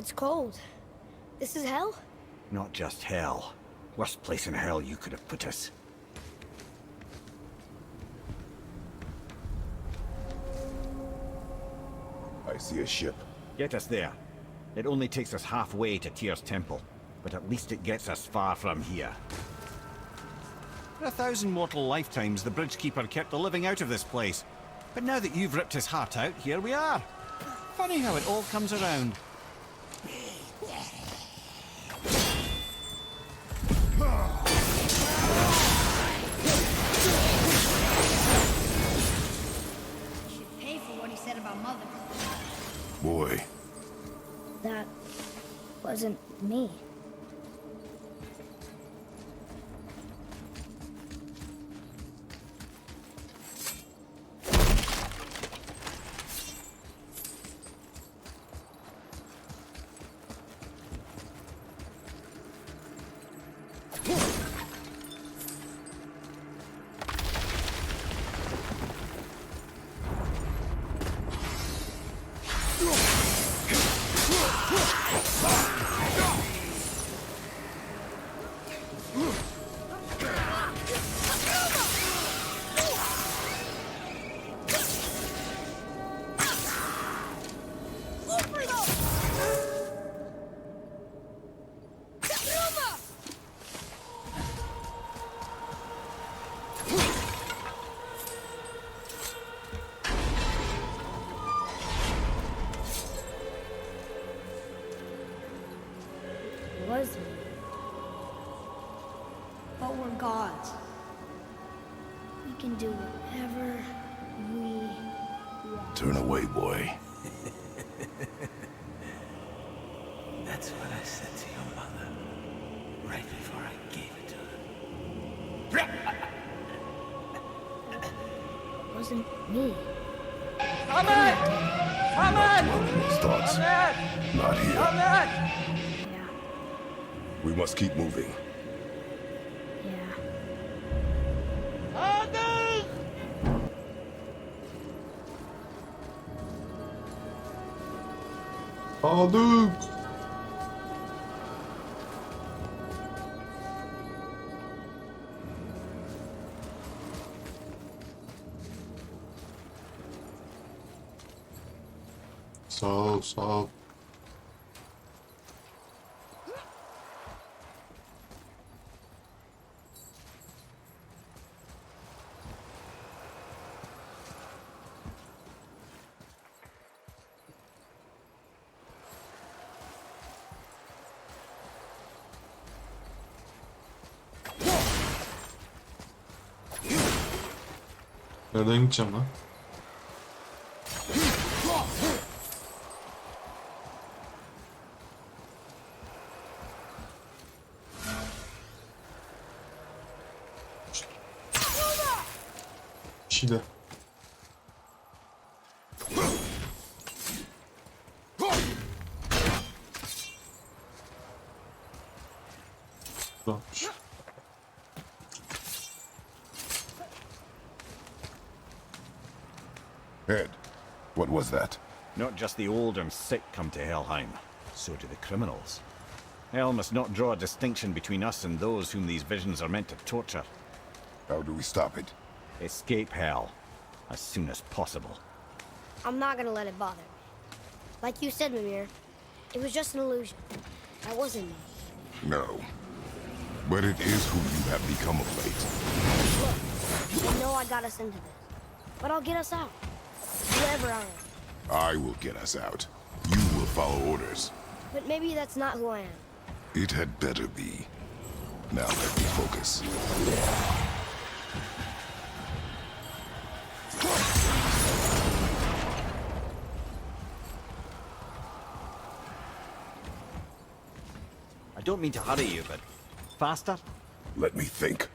It's cold. This is hell? Not just hell. Worst place in hell you could have put us. I see a ship. Get us there. It only takes us halfway to Tyr's temple, but at least it gets us far from here. For 1,000 mortal lifetimes, the Bridgekeeper kept the living out of this place. But now that you've ripped his heart out, here we are. Funny how it all comes around. He should pay for what he said about Mother. Boy, That wasn't me. It was me. But we're gods. We can do whatever we want. turn away, boy. That's what I said to your mother, right before I gave it to her. It wasn't me. These thoughts, not here. Yeah. We must keep moving. Yeah. Aldık. Sağ ol, sağ ol. Nereden gideceğim lan? Şile. Varmış. Ed, what was that? Not just the old and sick come to Helheim, so do the criminals. Hell must not draw a distinction between us and those whom these visions are meant to torture. How do we stop it? Escape Hell, as soon as possible. I'm not gonna let it bother me. Like you said, Mimir, it was just an illusion. That wasn't me. No. But it is who you have become of late. Look, I know I got us into this, but I'll get us out. Whoever I am. I will get us out. You will follow orders. But maybe that's not who I am. It had better be. Now let me focus. I don't mean to hurry you, but faster? Let me think.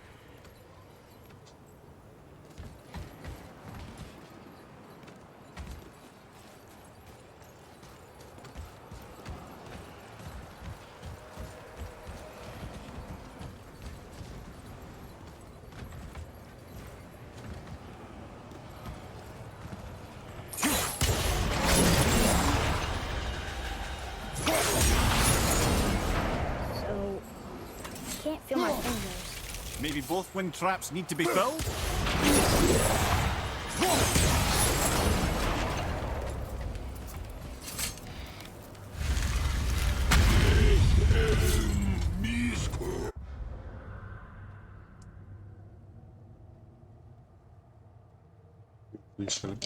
Maybe both wind traps need to be filled? Değişelim.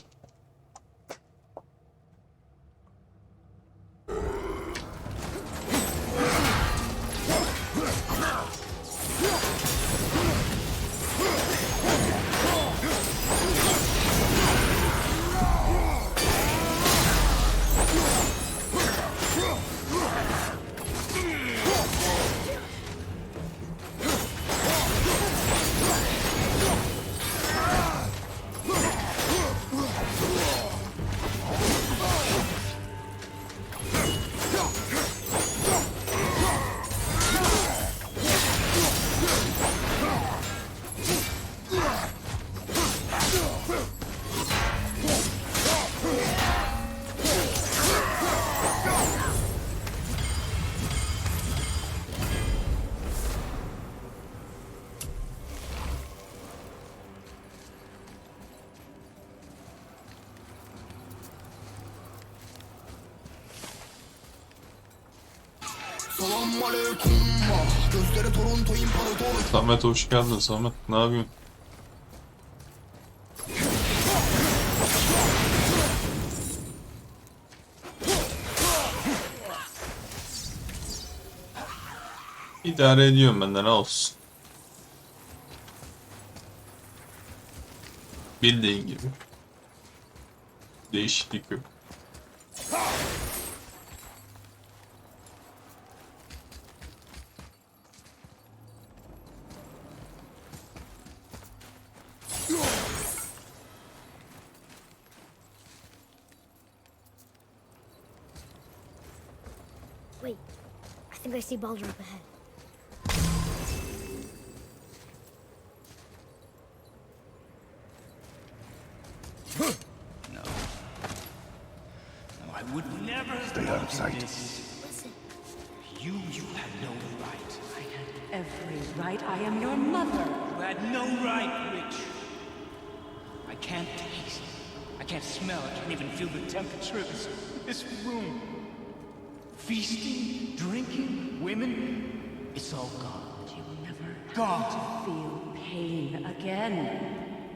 Samet hoş geldin Samet. Ne yapıyorsun? İdare ediyorum ben de ne olsun. Bildiğin gibi. Değişiklik yok. Wait, I think I see Baldur up ahead. No. No, I would never Stay out of sight. Listen. You had no right. I had every right. I am your mother. You had no right, Witch. I can't taste. I can't smell. I can't even feel the temperature of this room. Feasting, drinking, women, it's all gone. You will never Gone. have to feel pain again.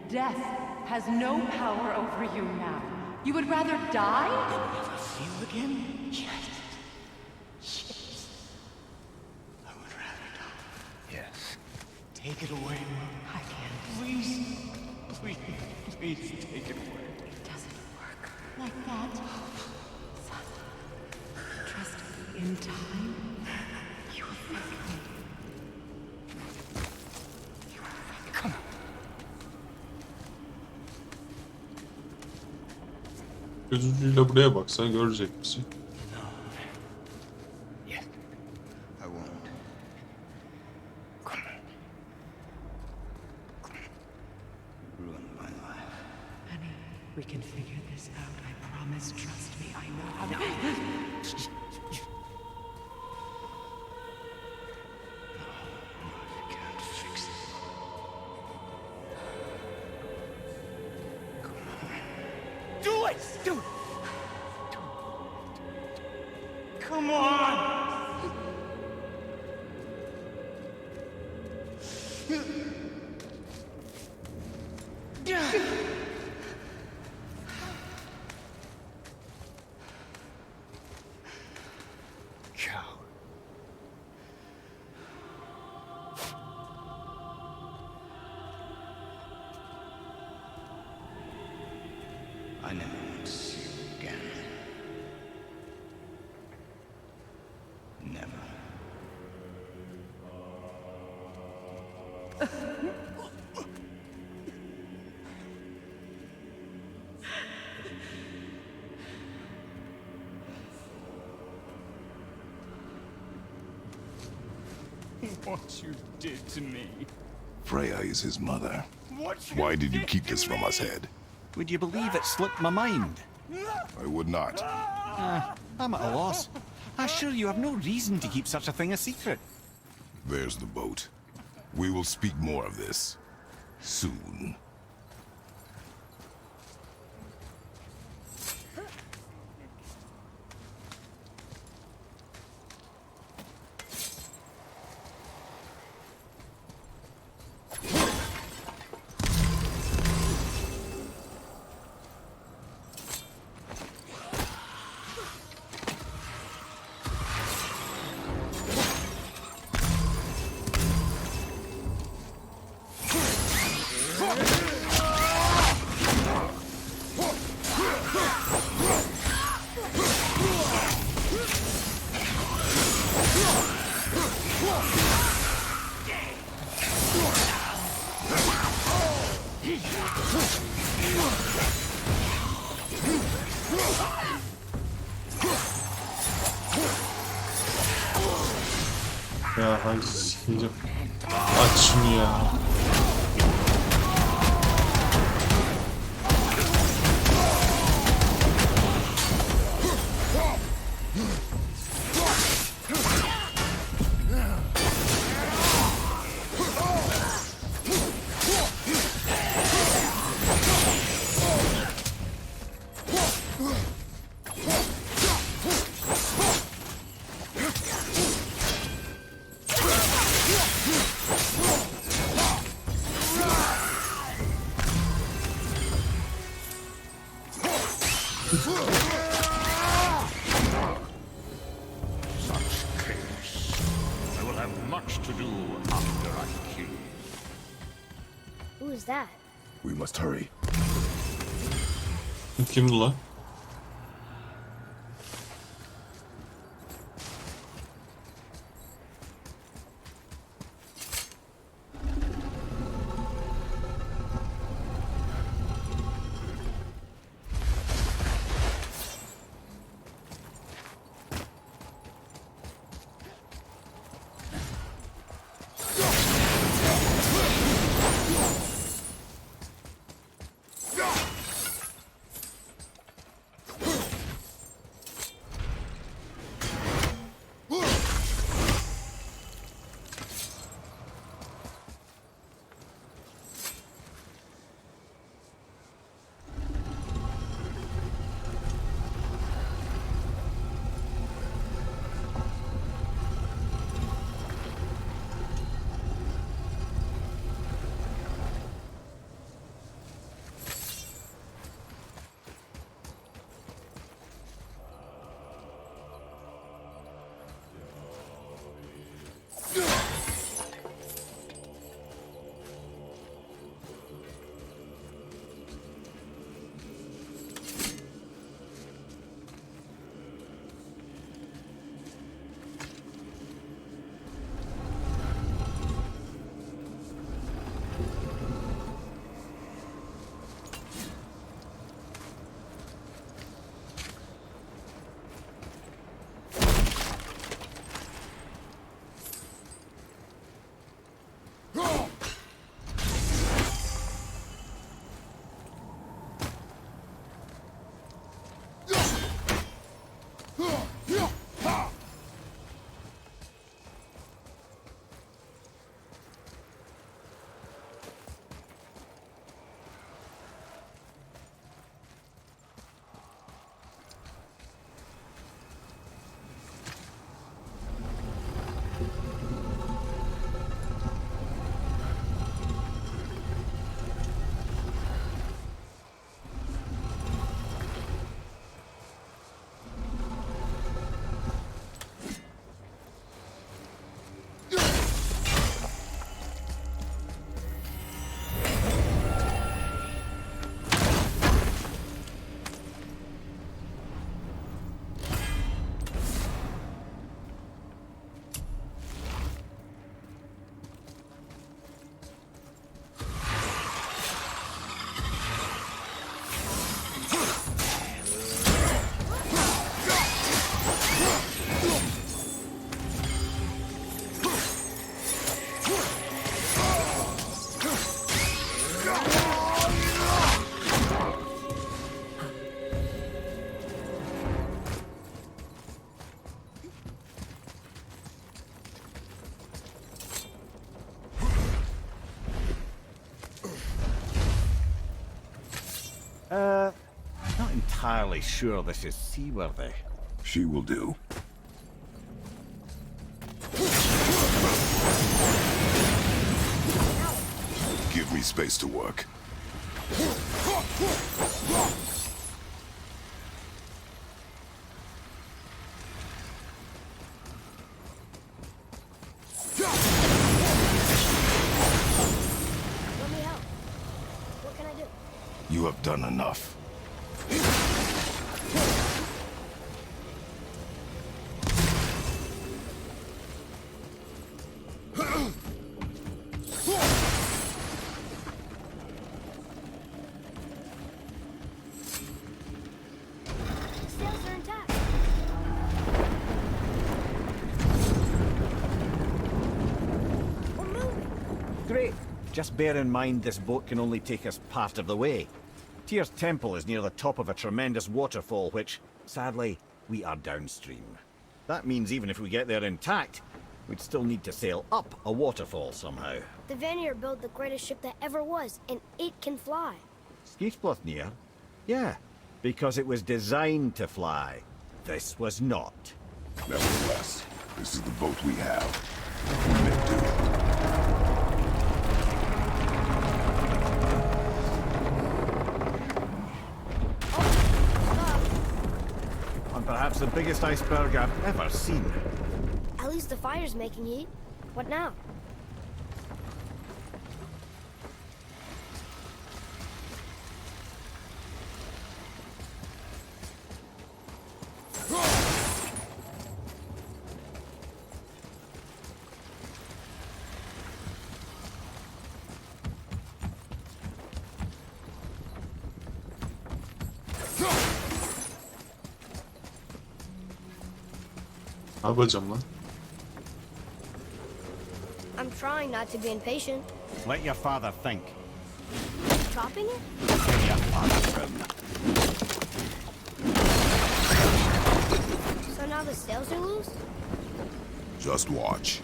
Death has no power over you now. You would rather die? Never feel again? Yes. Yes. I would rather die. Yes. Take it away. I can't. Please. Please take it away. It doesn't work like that. Son, trust me. In time, you will thank me. You will thank me. Come on. Göz ucuyla buraya baksan görecek misin? No. Yes. I won't. Come on. Come on. Ruined my life. Honey, we can figure this out. I promise. Trust me. I know how to. I can't fix it. Come on. Do it! Do it! Come on! Coward. I never want to see you again. Never. What you did to me. Freya is his mother. What Why did you keep to this from me. us, Head? Would you believe it slipped my mind? I would not. I'm at a loss. I assure you have no reason to keep such a thing a secret. There's the boat. We will speak more of this soon. Ya hay sikeceğim. Aç şunu ya. Such chaos. I will have much to do after I kill you. Who is that? We must hurry. Kimdi lan? Not entirely sure this is seaworthy. She will do. Give me space to work. Let me help. What can I do? You have done enough. The sails are intact. We're moving. Great. Just bear in mind this boat can only take us part of the way. Tyr's Temple is near the top of a tremendous waterfall which, sadly, we are downstream. That means even if we get there intact, we'd still need to sail up a waterfall somehow. The Vanir built the greatest ship that ever was, and it can fly. Skifsbotnir? Yeah, because it was designed to fly. This was not. Nevertheless, this is the boat we have. We may do it. And perhaps the biggest iceberg I've ever seen. At least the fire's making heat. What now? Ne yapacağım lan? I'm trying not to be impatient. Let your father think. Chopping it? Your father. So now the sails are loose? Just watch.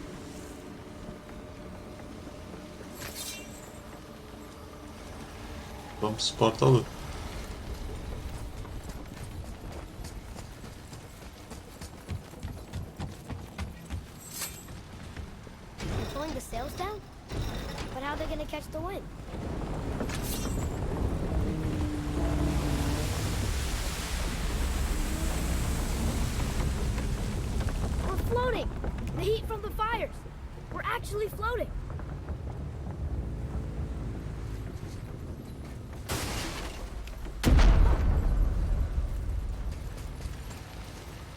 Adam Spartalı. They're pulling the sails down? But how are they gonna catch the wind? We're floating! The heat from the fires! We're actually floating!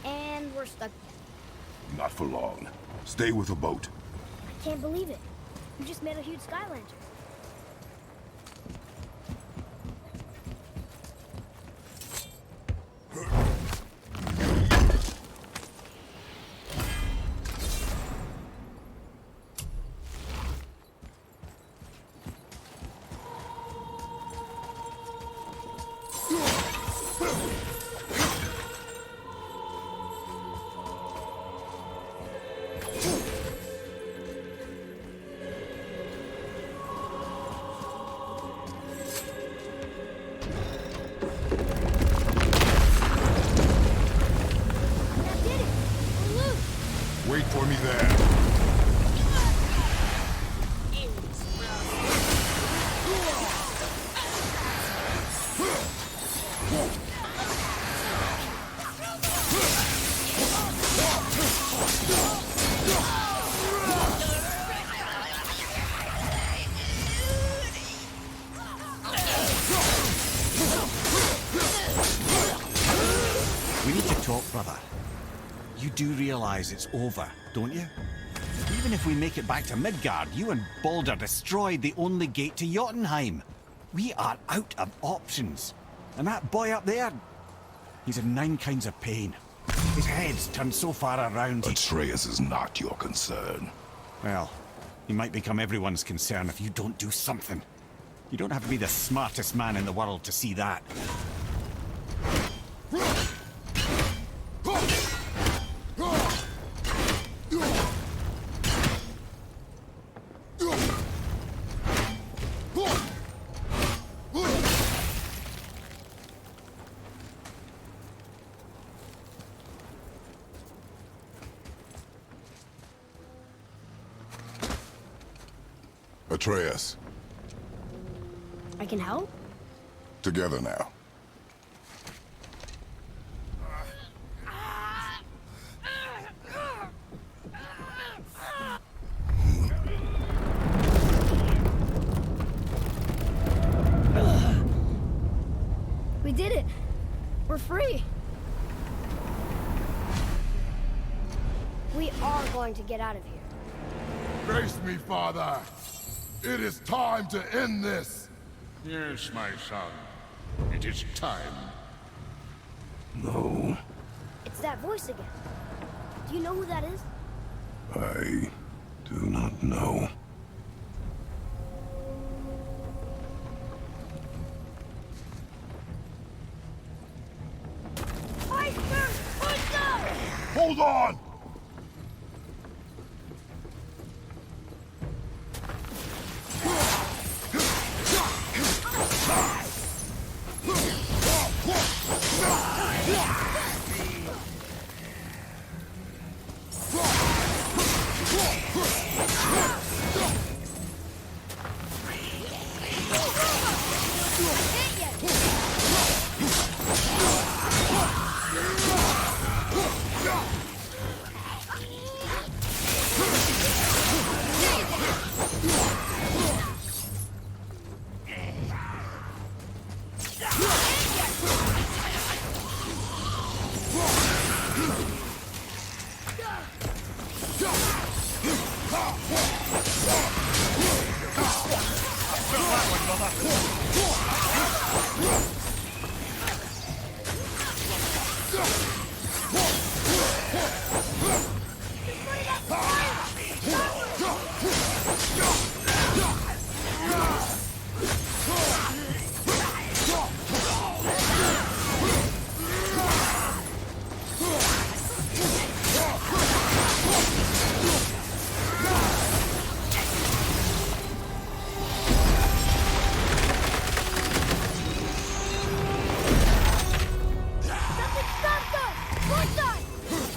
And we're stuck. Not for long. Stay with the boat. I can't believe it. You just made a huge sky lantern. That did it! We're loose! Wait for me there. We need to talk, brother. You do realize it's over, don't you? Even if we make it back to Midgard, you and Baldur destroyed the only gate to Jotunheim. We are out of options. And that boy up there, he's in 9 kinds of pain. His head's turned so far around. Atreus is not your concern. Well, he might become everyone's concern if you don't do something. You don't have to be the smartest man in the world to see that. Atreus. I can help? Together now. We did it. We're free. We are going to get out of here. Grace me, Father. It is time to end this. Yes, my son. It is time. No, It's that voice again. Do you know who that is? I do not know. Iceberg! Push up! Hold on!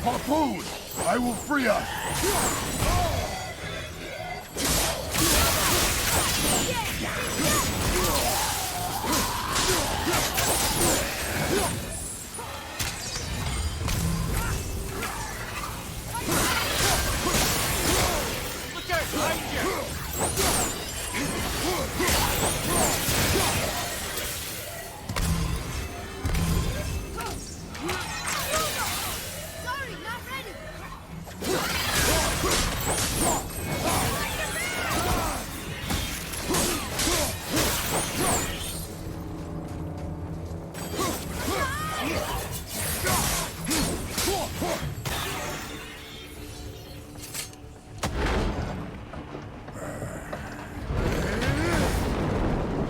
Harpoon! I will free us! Sorry, not ready.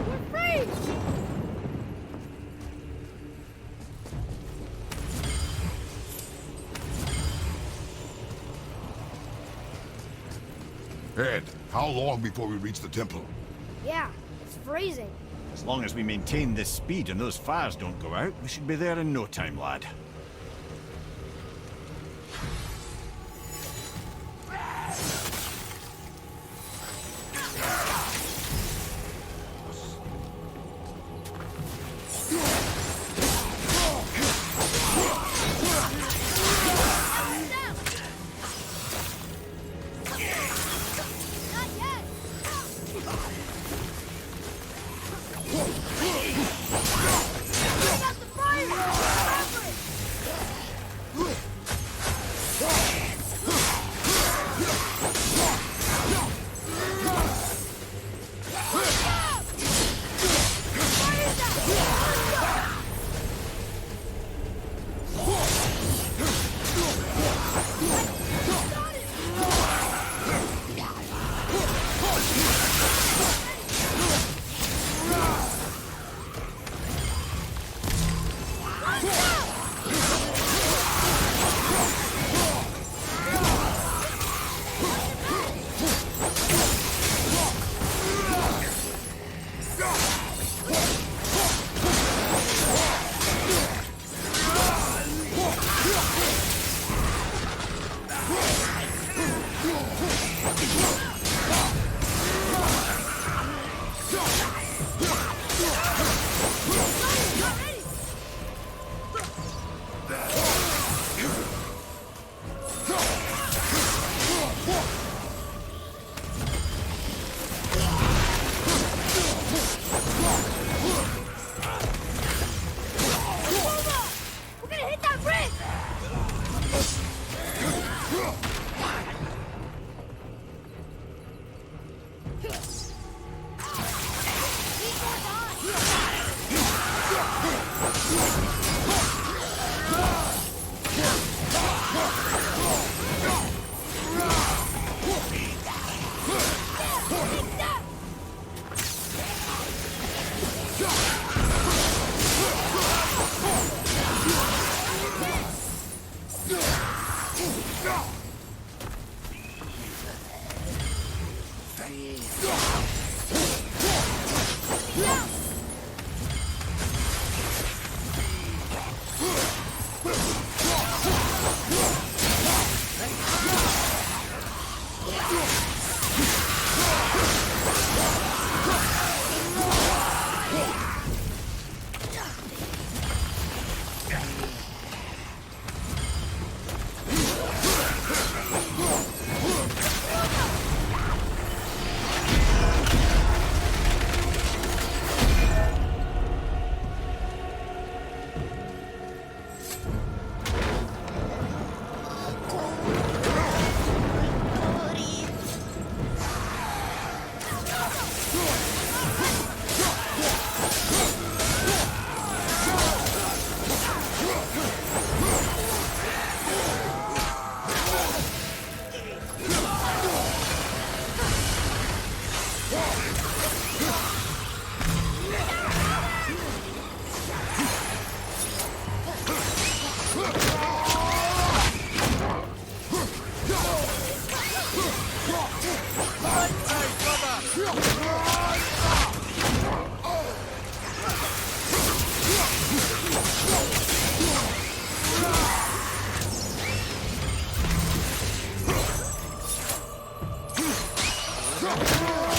We're free! Ed, how long before we reach the temple? Yeah, it's freezing. As long as we maintain this speed and those fires don't go out, we should be there in no time, lad. Not yet. Bring out the fire! Remember it! Fire's out!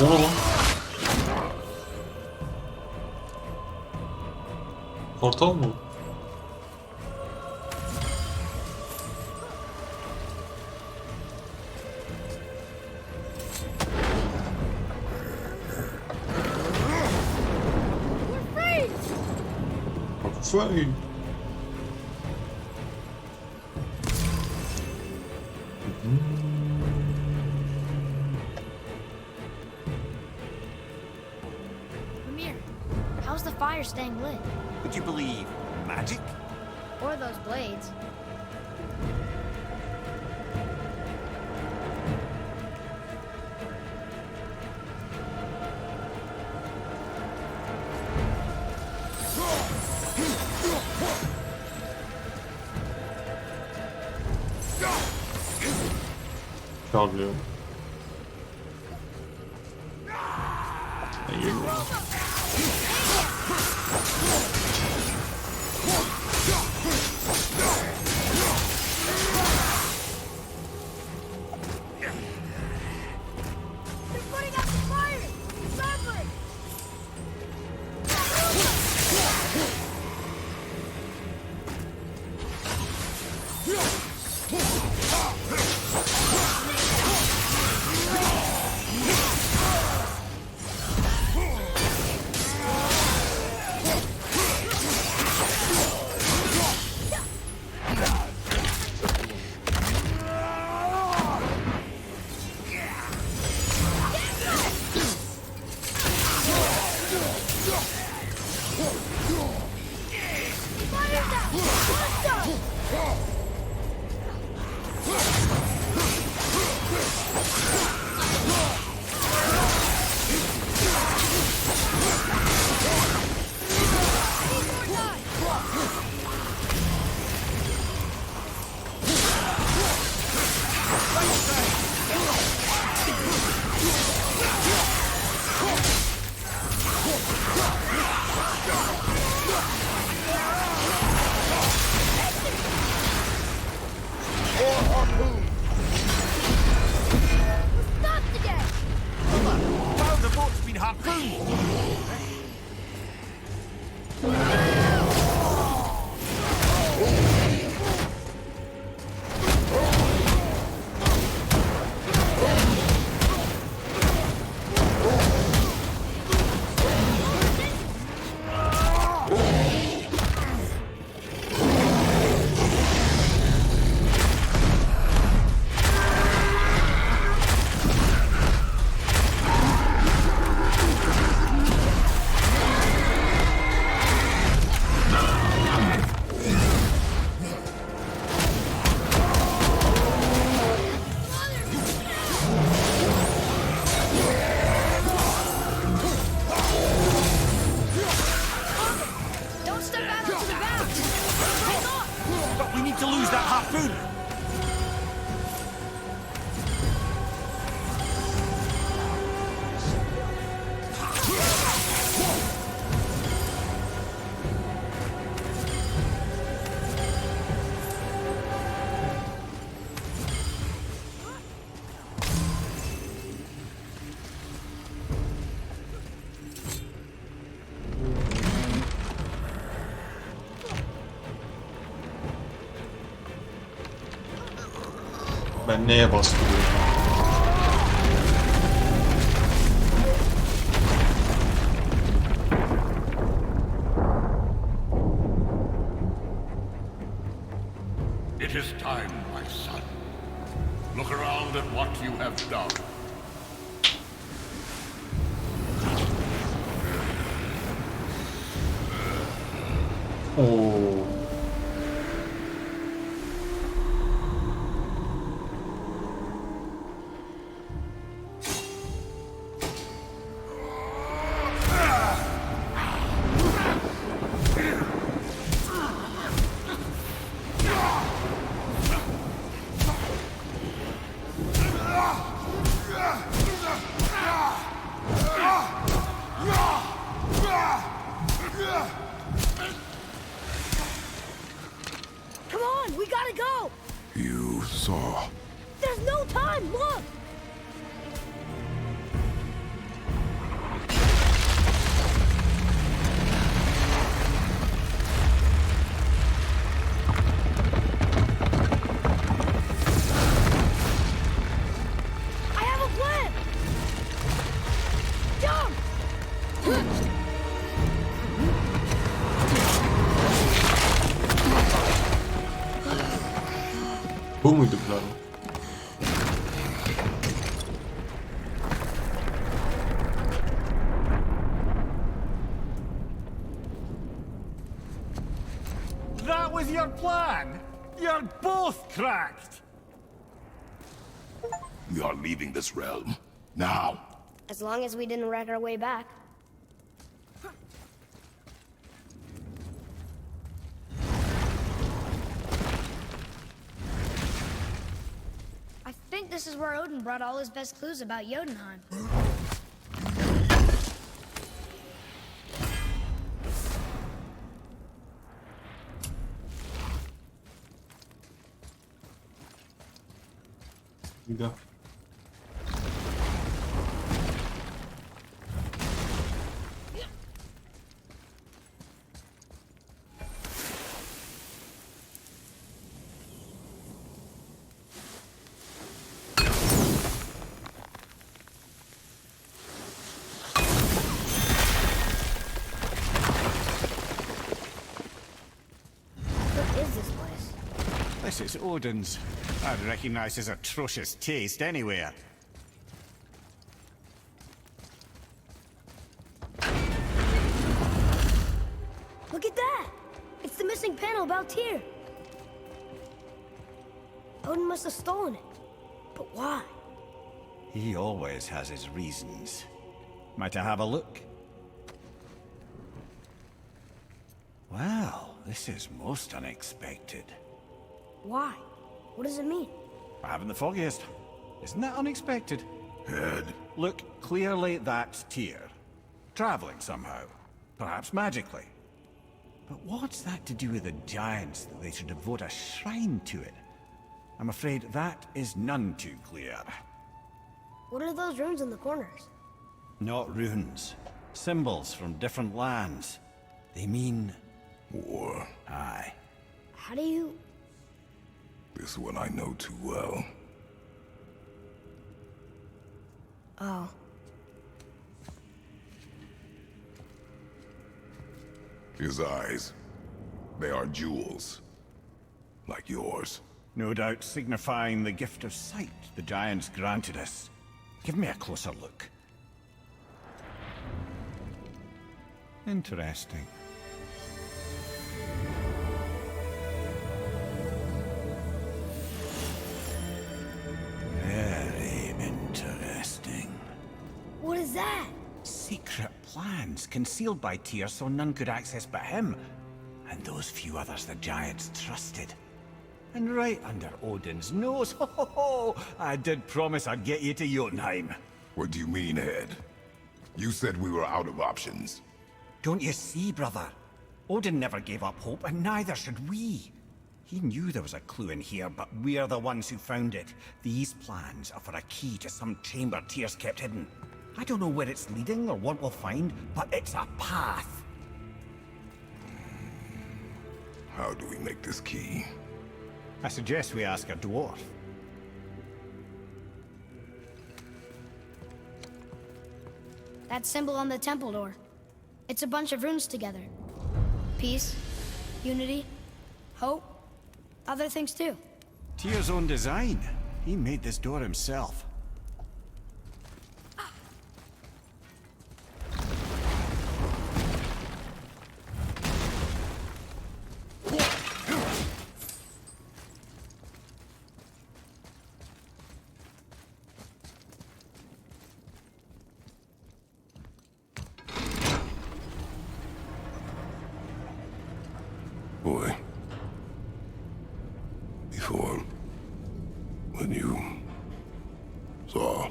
O ne lan? Portal mı? Vay. Mimir, how's the fire staying lit? Would you believe magic? Or those blades? Çağırıyor. İyi. They're putting out the fire! Sharply! Stopped again! Wow, the boat's been harpooned! Don't step out onto the bow! Break off! But we need to lose that harpoon! Ben neye bastırıyorum? It is time, my son. Look around at what you have done. Oo. Come on, we gotta go! You saw. There's no time, look! Bu muydu plan? That was your plan? You're both cracked! We are leaving this realm. Now. As long as we didn't wreck our way back. I think this is where Odin brought all his best clues about Jotunheim. Bir de. What is this place? This is Odin's. I'd recognize his atrocious taste anywhere. Look at that! It's the missing panel about Tyr. Odin must have stolen it. But why? He always has his reasons. Might I have a look? Well, this is most unexpected. Why? What does it mean? I haven't the foggiest. Isn't that unexpected? Head. Look, clearly that's Tyr. Traveling somehow. Perhaps magically. But what's that to do with the giants that they should devote a shrine to it? I'm afraid that is none too clear. What are those runes in the corners? Not runes. Symbols from different lands. They mean... War. aye. How do you... This one I know too well. Oh. His eyes. They are jewels. Like yours. No doubt signifying the gift of sight the giants granted us. Give me a closer look. Interesting. Very interesting. What is that? Secret plans concealed by Tyr so none could access but him. And those few others the giants trusted. And right under Odin's nose, ho ho ho! I did promise I'd get you to Jotunheim. What do you mean, Head? You said we were out of options. Don't you see, brother? Odin never gave up hope, and neither should we. He knew there was a clue in here, but we're the ones who found it. These plans are for a key to some chamber Tyr's kept hidden. I don't know where it's leading or what we'll find, but it's a path. How do we make this key? I suggest we ask a dwarf. That symbol on the temple door. It's a bunch of runes together. Peace, unity, hope, other things too. Tyr's own design. He made this door himself. Boy. Before... when you... saw...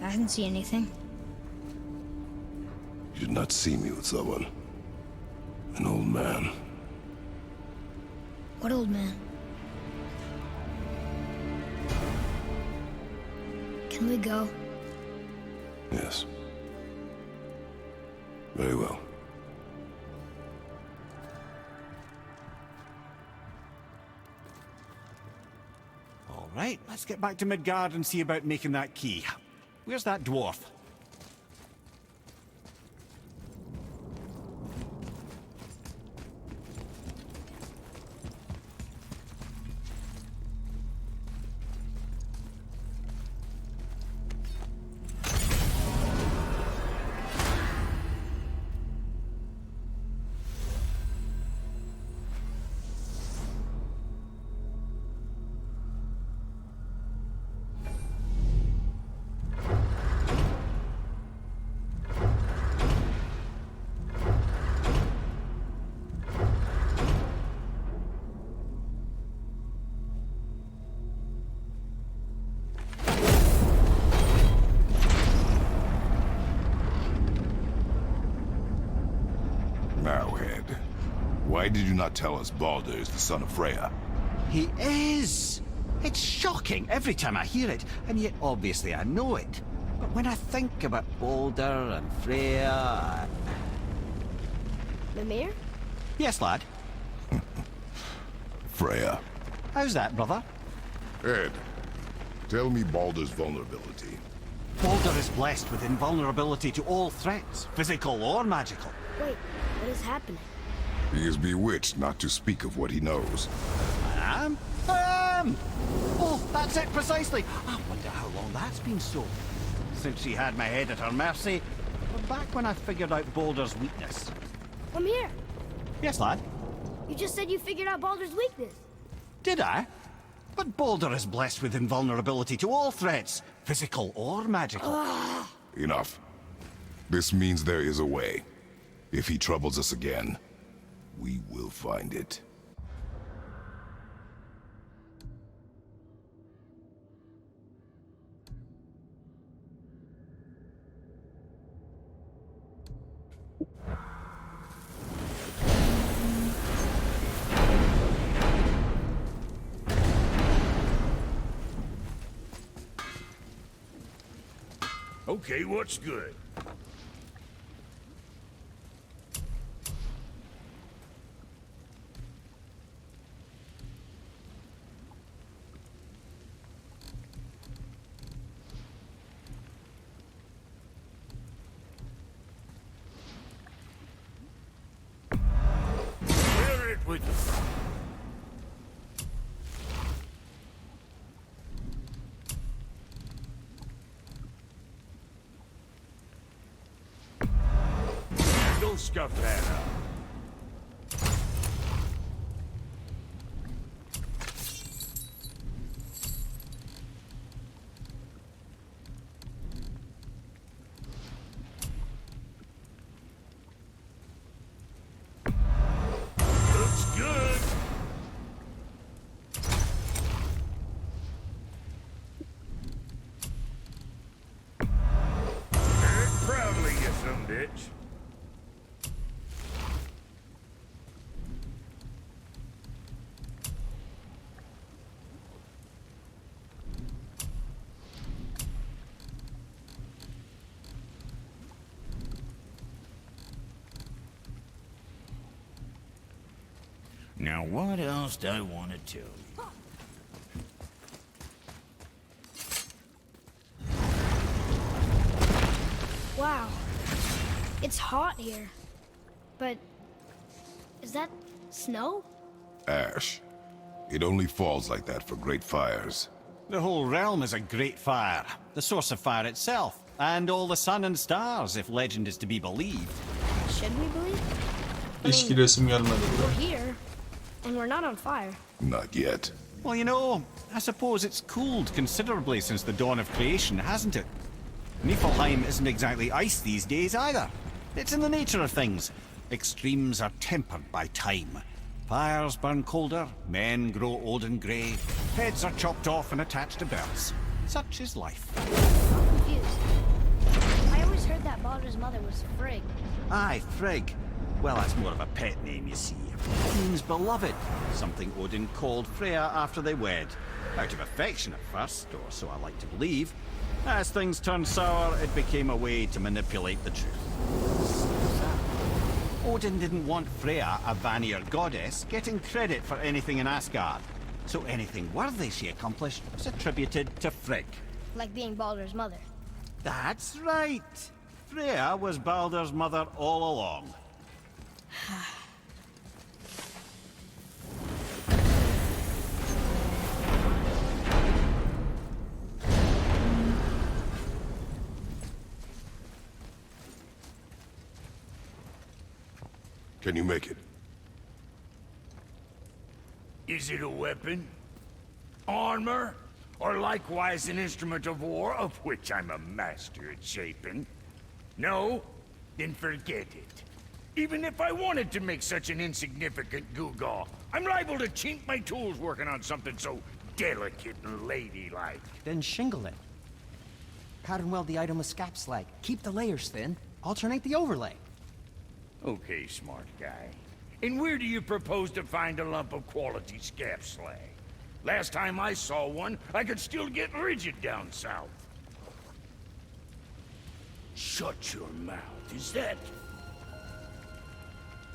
I didn't see anything. You did not see me with someone. An old man. What old man? Can we go? Yes. Very well. All right, let's get back to Midgard and see about making that key. Where's that dwarf? Now, Head, why did you not tell us Baldur is the son of Freya? He is! It's shocking every time I hear it, and yet obviously I know it. But when I think about Baldur and Freya... Mimir? Yes, lad. Freya. How's that, brother? Head, tell me Baldur's vulnerability. Baldur is blessed with invulnerability to all threats, physical or magical. Wait, what is happening? He is bewitched not to speak of what he knows. I am? I am! Oh, that's it precisely. I wonder how long that's been so. Since she had my head at her mercy, or back when I figured out Baldur's weakness. Mimir, Yes, lad? you just said you figured out Baldur's weakness. Did I? But Baldur is blessed with invulnerability to all threats, physical or magical. Enough. This means there is a way. If he troubles us again, we will find it. Okay, what's good? Share it with us. Don't scuff that up. Looks good. Proudly, you some bitch. Now, what else do I want to tell you? Wow. It's hot here. But... is that snow? Ash. It only falls like that for great fires. The whole realm is a great fire, the source of fire itself, and all the sun and stars, if legend is to be believed. Should we believe? Hiç resim gelmedi We're buraya. here, and we're not on fire. Not yet. Well, you know, I suppose it's cooled considerably since the dawn of creation, hasn't it? Niflheim isn't exactly ice these days either. It's in the nature of things. Extremes are tempered by time. Fires burn colder, men grow old and grey, heads are chopped off and attached to belts. Such is life. I'm confused. I always heard that Baldur's mother was Frigg. Aye, Frigg. Well, that's more of a pet name, you see. It means beloved, something Odin called Freya after they wed. Out of affection at first, or so I like to believe. As things turned sour, it became a way to manipulate the truth. Odin didn't want Freya, a Vanir goddess, getting credit for anything in Asgard. So anything worthy she accomplished was attributed to Frigg. Like being Baldur's mother. That's right. Freya was Baldur's mother all along. Can you make it? Is it a weapon? Armor? Or likewise an instrument of war, of which I'm a master at shaping? No? Then forget it. Even if I wanted to make such an insignificant gewgaw, I'm liable to chink my tools working on something so delicate and ladylike. Then shingle it. Pattern weld the item with scap slag. Keep the layers thin. Alternate the overlay. Okay, smart guy. And where do you propose to find a lump of quality scap slag? Last time I saw one, I could still get rigid down south. Shut your mouth, is that...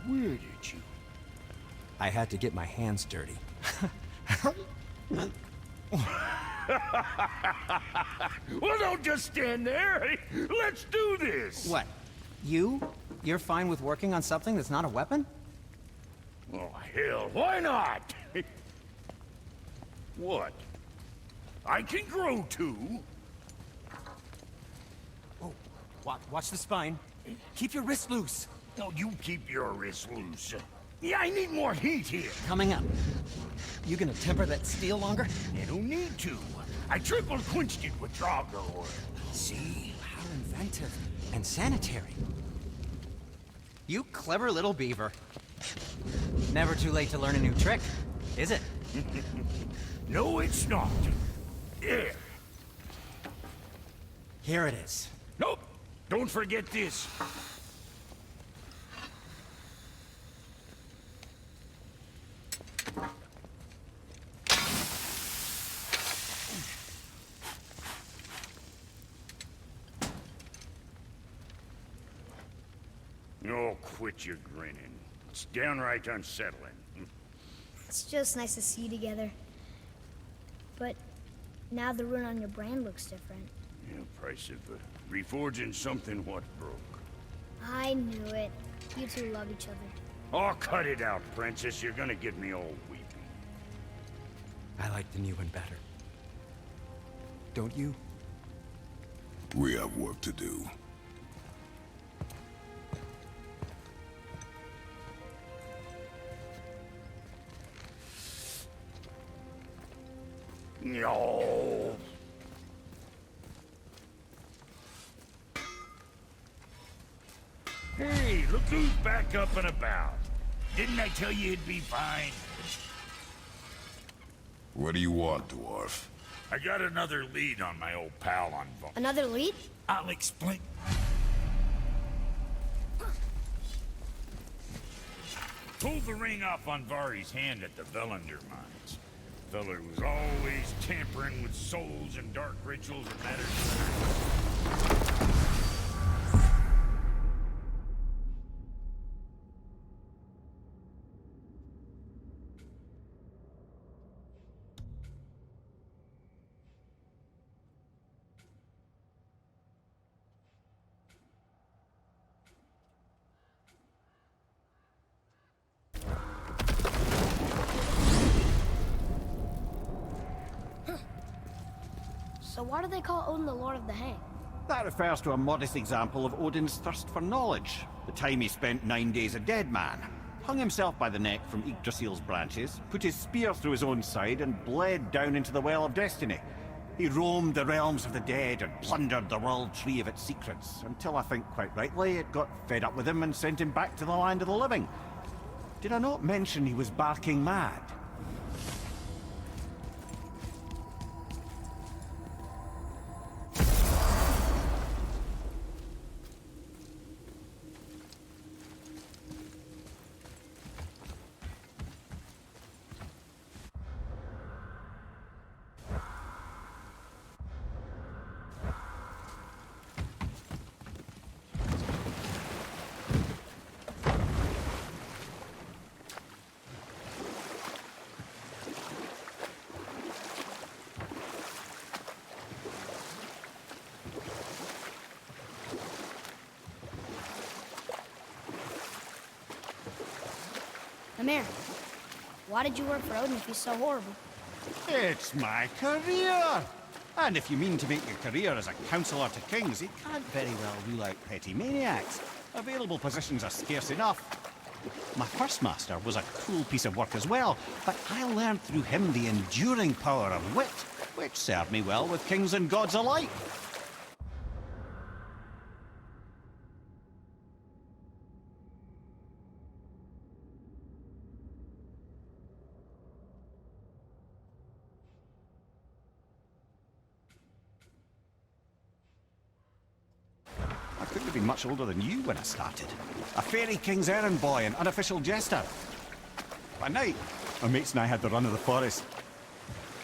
Where did you... I had to get my hands dirty. Well, don't just stand there. Let's do this. What? You? You're fine with working on something that's not a weapon? Oh, hell, why not? What? I can grow too. Oh, watch the spine. Keep your wrist loose. No, you keep your wrist loose. Yeah, I need more heat here. Coming up. You gonna temper that steel longer? You don't need to. I triple quenched it with Draugr oil. See? How inventive and sanitary. You clever little beaver. Never too late to learn a new trick, is it? No, it's not. There. Here it is. Nope. Don't forget this. Oh, quit your grinning. It's downright unsettling. It's just nice to see you together. But now the rune on your brand looks different. Yeah, price of reforging something what broke. I knew it. You two love each other. Oh, cut it out, Princess. You're gonna get me all weepy. I like the new one better. Don't you? We have work to do. No. Hey, look who's back up and about. Didn't I tell you it'd be fine? What do you want, dwarf? I got another lead on my old pal on Vaughn. Another lead? I'll explain. Pulled the ring off on Vari's hand at the Velander mines. Feller was always tampering with souls and dark rituals and matters. So why do they call Odin the Lord of the Hang? That refers to a modest example of Odin's thirst for knowledge. The time he spent 9 days a dead man. Hung himself by the neck from Yggdrasil's branches, put his spear through his own side, and bled down into the Well of Destiny. He roamed the realms of the dead and plundered the World Tree of its secrets, until I think quite rightly it got fed up with him and sent him back to the land of the living. Did I not mention he was barking mad? Amir, why did you work for Odin if he's so horrible? It's my career! And if you mean to make your career as a counselor to kings, you can't very well rule out petty maniacs. Available positions are scarce enough. My first master was a cool piece of work as well, but I learned through him the enduring power of wit, which served me well with kings and gods alike. have been much older than you when I started. A fairy king's errand boy and unofficial jester. By night, my mates and I had the run of the forest.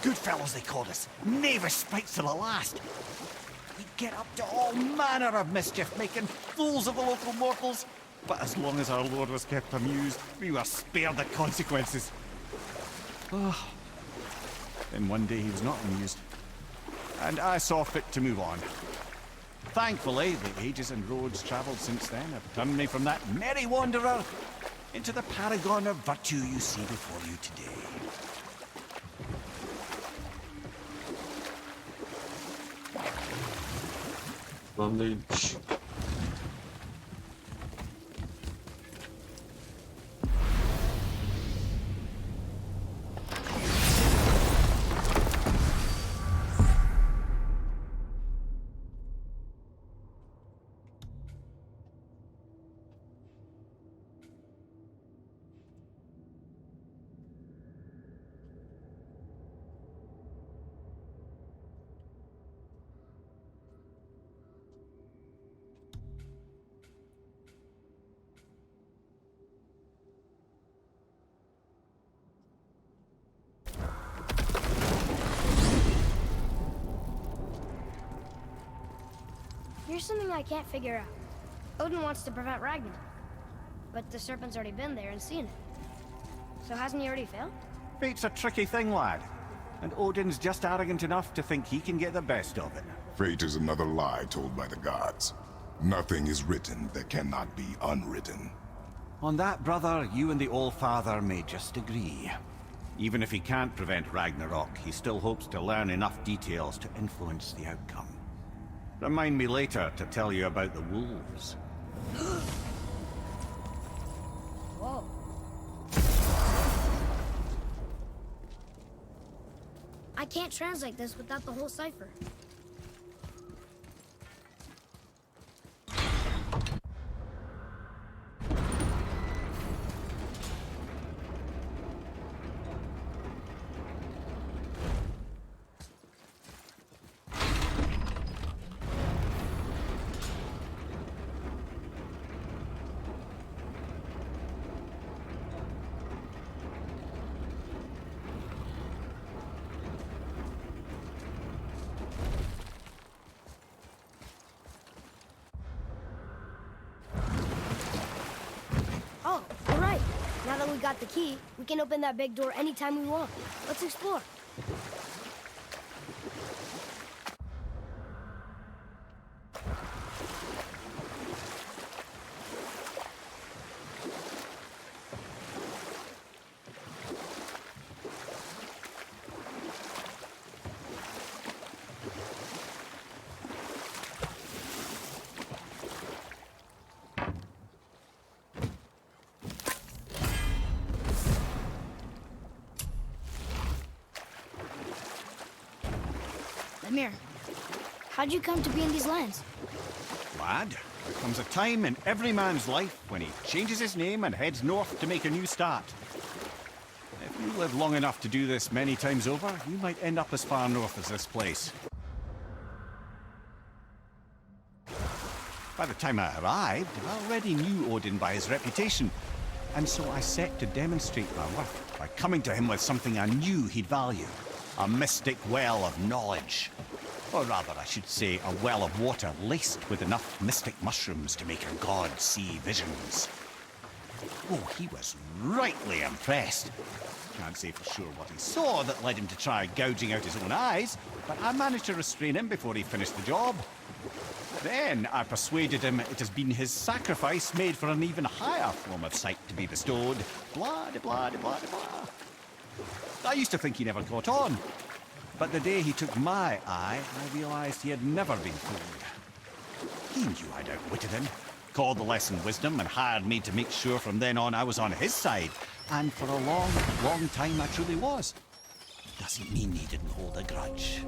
Good fellows, they called us. Never spikes to the last. We'd get up to all manner of mischief, making fools of the local mortals. But as long as our lord was kept amused, we were spared the consequences. Oh. Then one day he was not amused, and I saw fit to move on. Thankfully, the ages and roads travelled since then have turned me from that merry wanderer into the paragon of virtue you see before you today. Lan değilmiş. Here's something I can't figure out. Odin wants to prevent Ragnarok, but the serpent's already been there and seen it. So hasn't he already failed? Fate's a tricky thing, lad. And Odin's just arrogant enough to think he can get the best of it. Fate is another lie told by the gods. Nothing is written that cannot be unwritten. On that, brother, you and the All-Father may just agree. Even if he can't prevent Ragnarok, he still hopes to learn enough details to influence the outcome. Remind me later to tell you about the wolves. Whoa. I can't translate this without the whole cipher. Oh, all right. Now that we got the key, we can open that big door anytime we want. Let's explore. Lemire, how'd you come to be in these lands? Lad, there comes a time in every man's life when he changes his name and heads north to make a new start. If you live long enough to do this many times over, you might end up as far north as this place. By the time I arrived, I already knew Odin by his reputation, and so I set to demonstrate my worth by coming to him with something I knew he'd value. A mystic well of knowledge. Or rather, I should say, a well of water laced with enough mystic mushrooms to make a god see visions. Oh, he was rightly impressed. Can't say for sure what he saw that led him to try gouging out his own eyes, but I managed to restrain him before he finished the job. Then I persuaded him it has been his sacrifice made for an even higher form of sight to be bestowed. Blah, de blah, de blah, de blah. I used to think he never caught on. But the day he took my eye, I realized he had never been fooled. He knew I'd outwitted him, called the lesson wisdom, and hired me to make sure from then on I was on his side. And for a long, long time I truly was. Doesn't mean he didn't hold a grudge.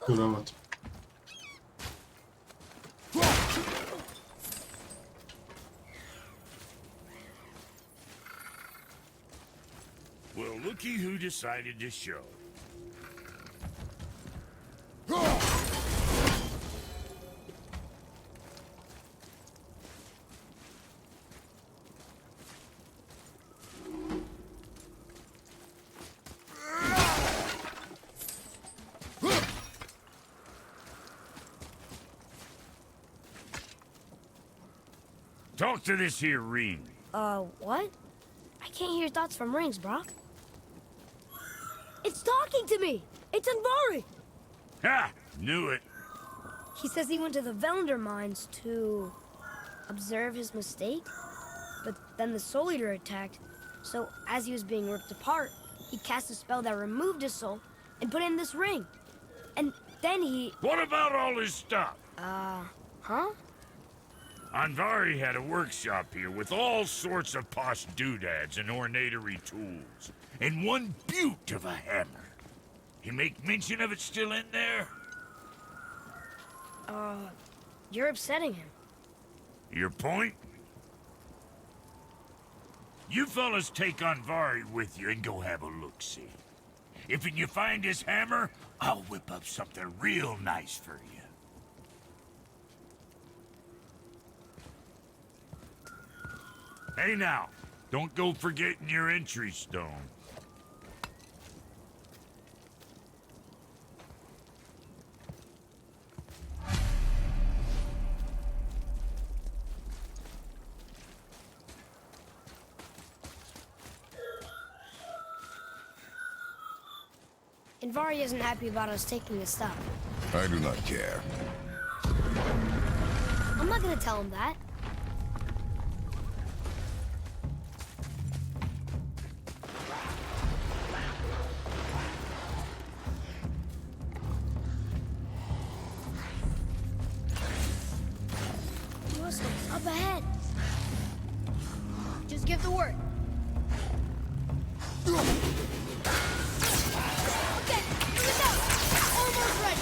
Göremedim. Well, looky who decided to show. Talk to this here ring. What? I can't hear thoughts from rings, Brock. It's talking to me! It's Anvari! Ha! Knew it. He says he went to the Velnder mines to observe his mistake, but then the Soul Eater attacked. So as he was being ripped apart, he cast a spell that removed his soul and put in this ring. And then he... What about all his stuff? Huh? Anvari had a workshop here with all sorts of posh doodads and ornatery tools. And one beaut of a hammer. You make mention of it still in there? You're upsetting him. Your point? You fellas take Anvari with you and go have a look-see. If you find his hammer, I'll whip up something real nice for you. Hey now, don't go forgetting your entry stone. Anvari isn't happy about us taking his stuff. I do not care. I'm not gonna tell him that. Russell's up ahead. Just give the word. Okay, here we go. Almost ready.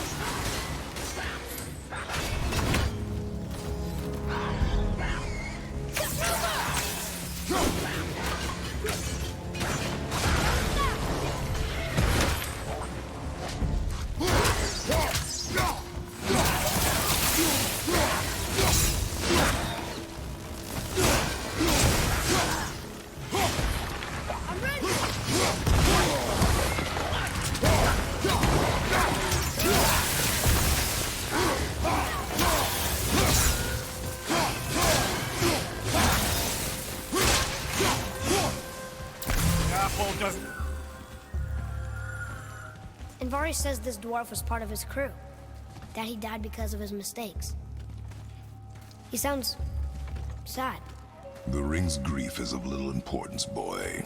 Anvari says this dwarf was part of his crew, that he died because of his mistakes. He sounds sad. The ring's grief is of little importance, boy.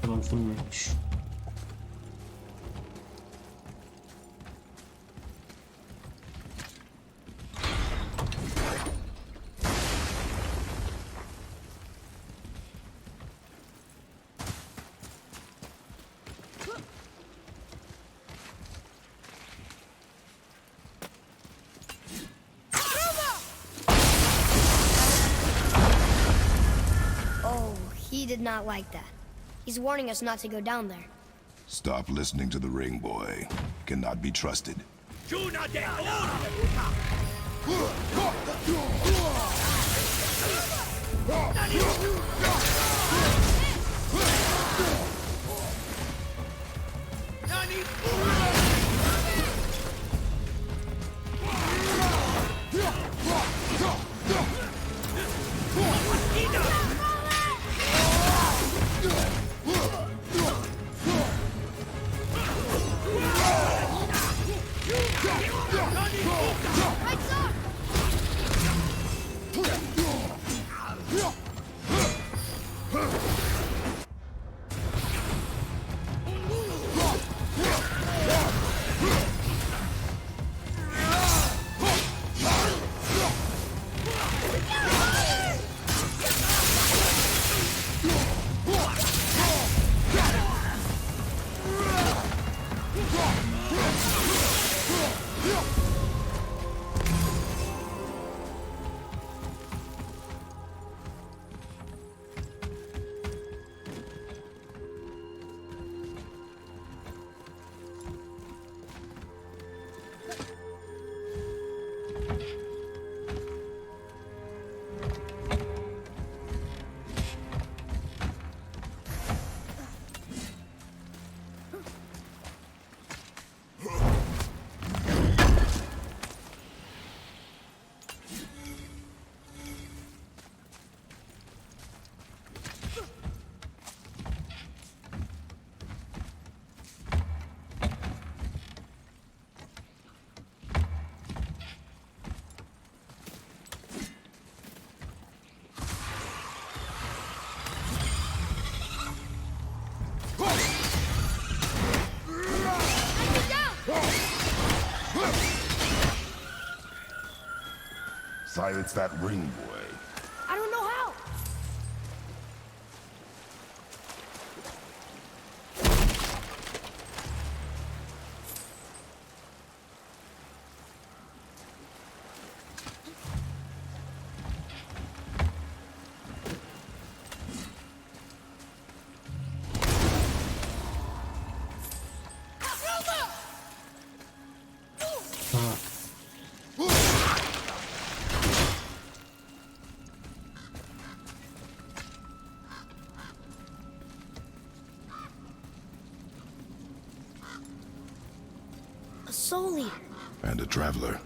Karanfil mıymış? He did not like that. He's warning us not to go down there. Stop listening to the ring, boy. Cannot be trusted. silence that ring, boy? I don't know how. A soul leader. And a traveler.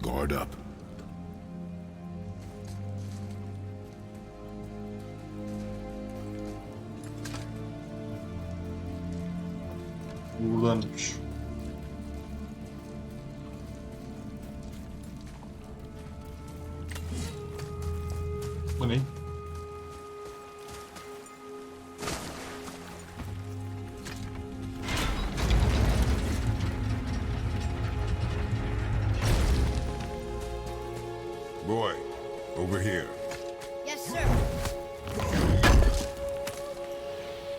Guard up. Buradaymış. Bu ne? Boy, over here. Yes, sir.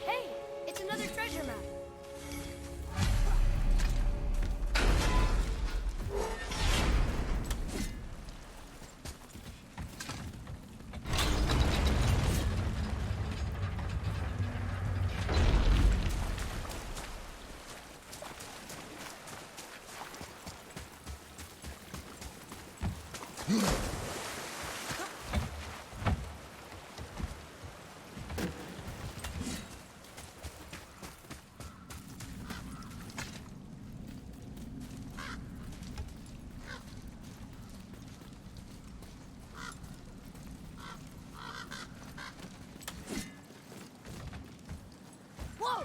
Hey, it's another treasure map. Whoa!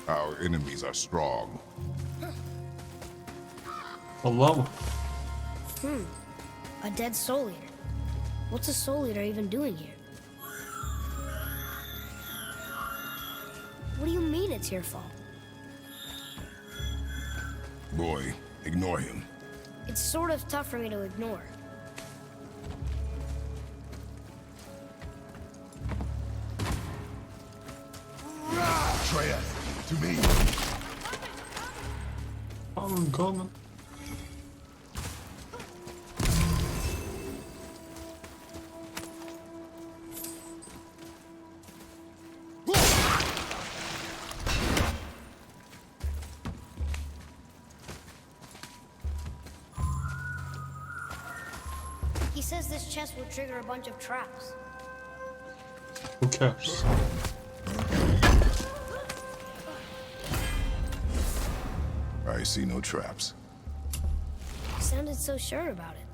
Our enemies are strong. Allah mı? A dead soul leader. What's a soul leader even doing here? What do you mean it's your fault? Boy, ignore him. It's sort of tough for me to ignore. Atreus, to me. I'm coming. He says this chest will trigger a bunch of traps. Who cares? I see no traps. You sounded so sure about it.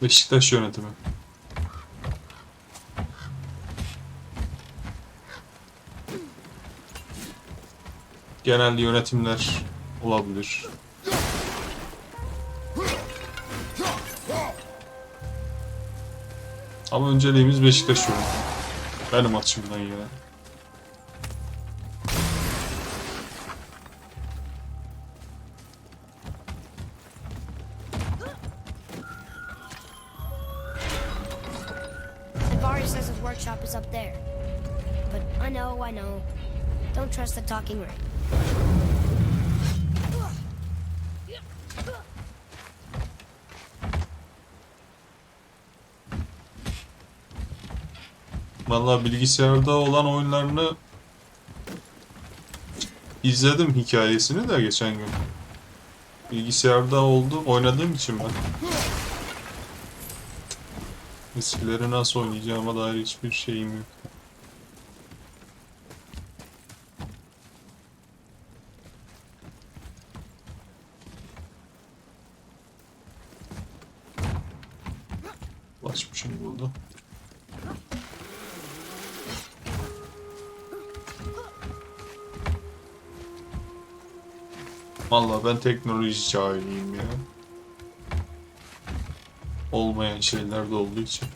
Beşiktaş yönetimi. Genel yönetimler olabilir. Ama önceliğimiz Beşiktaş yönetimi. Benim açımdan yani. Anvari says his workshop is up there. But I know. Don't trust the talking ring. Vallahi bilgisayarda olan oyunlarını izledim, hikayesini de geçen gün. Bilgisayarda oynadığım için ben. Eskileri nasıl oynayacağıma dair hiçbir şeyim yok. Ulaşmışım burada. Vallahi ben teknoloji cahiliyim ya. Olmayan şeyler de olduğu için.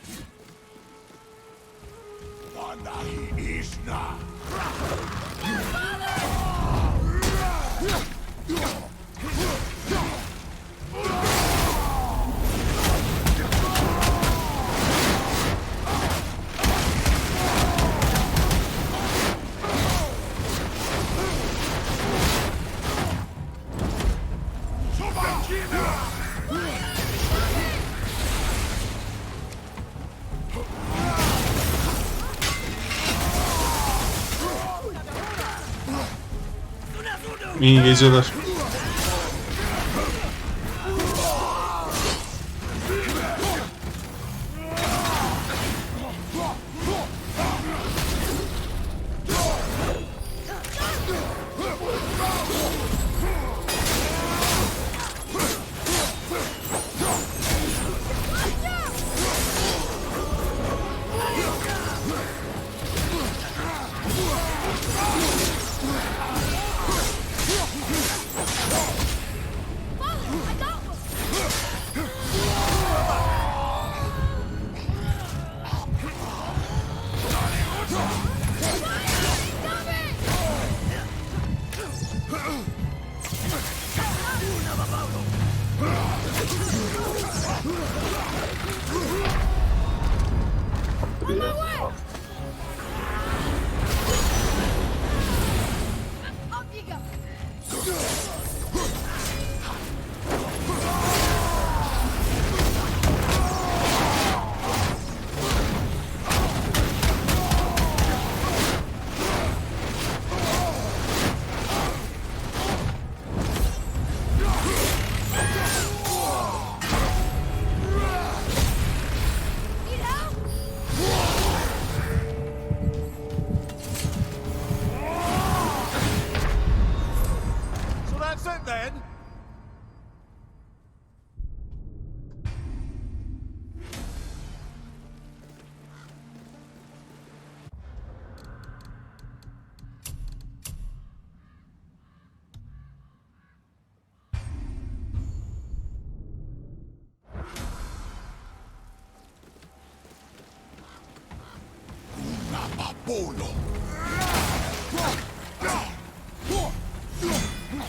İyi geceler.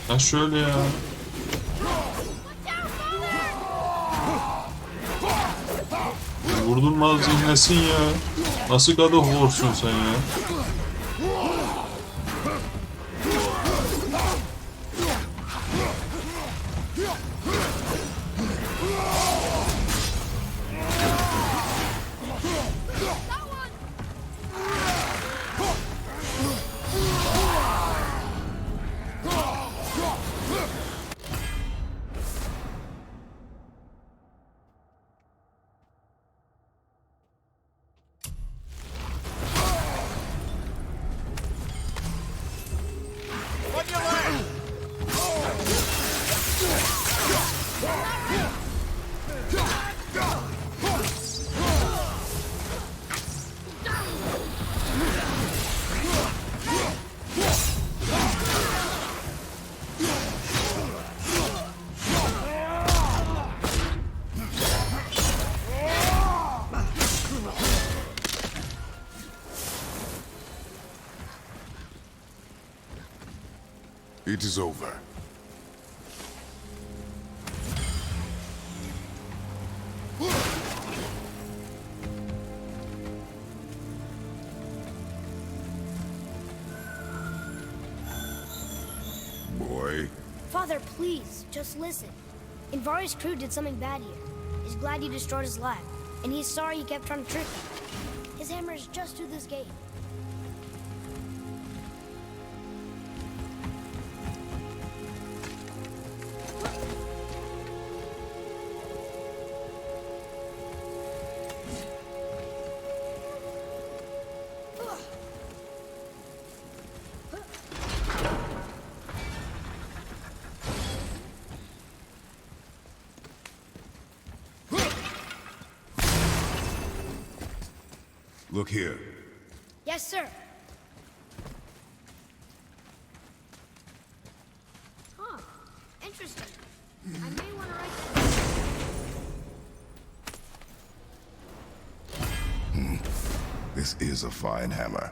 Ha şöyle ya. Vurdun mu az inlesin ya. Nasıl God of War'sun sen ya? It is over. Boy, Father, please, just listen. Invari's crew did something bad here. He's glad you destroyed his lab, and he's sorry you kept trying to trick him. His hammer is just through this gate. look here. Yes, sir. Huh. Interesting. I may want to write that down. This is a fine hammer.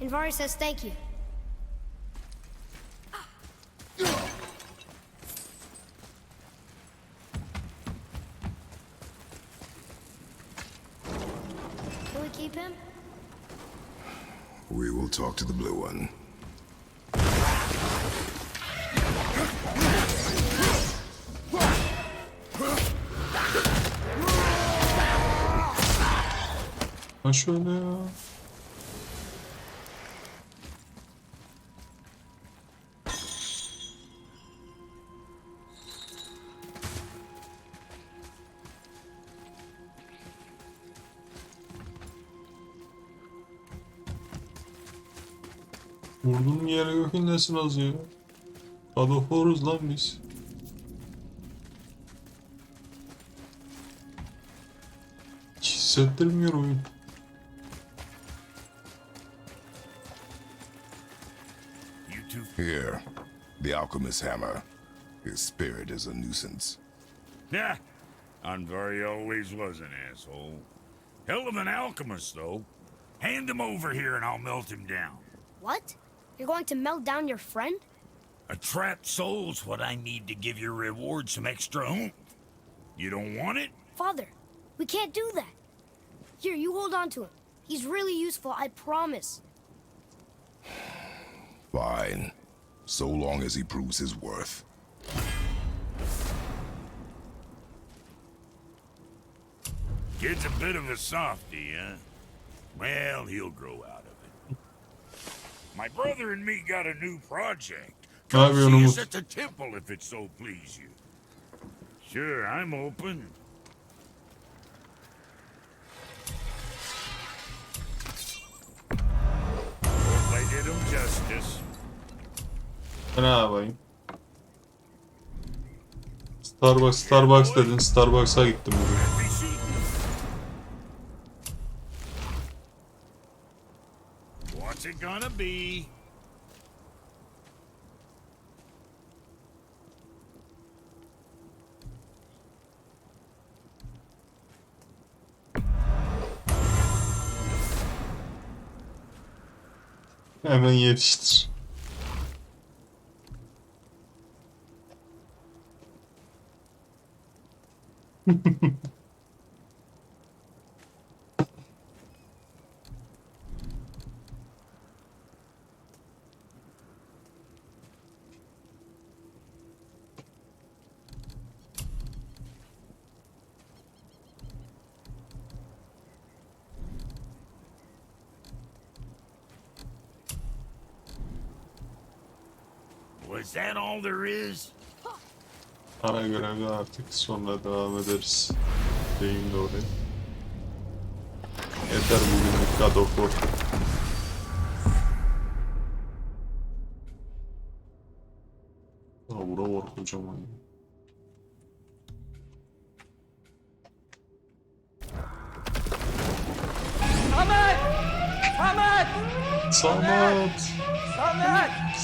Invari says thank you. Can we keep him? We will talk to the blue one. Ha şöyle ya. Vurdum yere gökün nesin az ya? God of War'uz lan biz. Hiç hissettirmiyor oyun. You two Here, the alchemist's hammer. His spirit is a nuisance. Yeah, Anvari always was an asshole. Hell of an alchemist, though. Hand him over here and I'll melt him down. What? You're going to melt down your friend? A trapped soul's what I need to give your reward some extra oomph. You don't want it? Father, we can't do that. Here, you hold on to him. He's really useful, I promise. Fine. So long as he proves his worth. Kid's a bit of a softie, huh? Well, he'll grow out of it. My brother and me got a new project. Ne yapıyorsun See Umut? us at the temple if it so please you. Sure, I'm open. Hope I did him justice. Ne yapayım? Starbucks dedin. Starbucks'a gittim bugün. Happy shooting. What's it gonna be? Hemen yetiştir. Was that all there is? Ana görevde artık sonra devam ederiz. Deyim de oraya. Yeter bugünlük God of War. Bura var kocaman. Samet!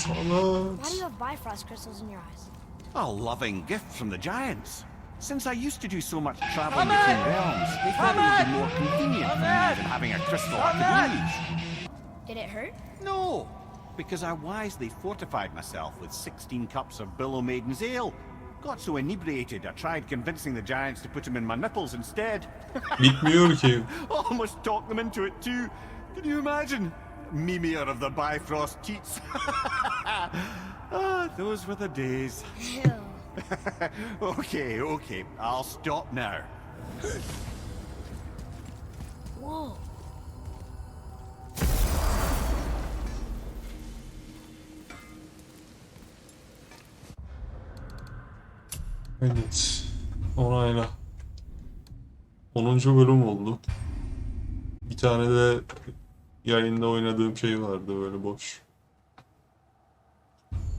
Why do you have Bifrost crystals in your eyes? A loving gift from the giants. Since I used to do so much traveling between realms, they thought it would be more convenient for me than having a crystal I could use. Did it hurt? No! because I wisely fortified myself with 16 cups of Billow Maiden's ale. Got so inebriated, I tried convincing the giants to put them in my nipples instead. Bitmiyor ki. Almost talked them into it too. Can you imagine? Mimir of the Bifrost Teats. Ah, those were the days. Ew. Okay, I'll stop now. Whoa. Evet. Onayla. 10. bölüm oldu. Bir tane de yayında oynadığım şey vardı böyle boş.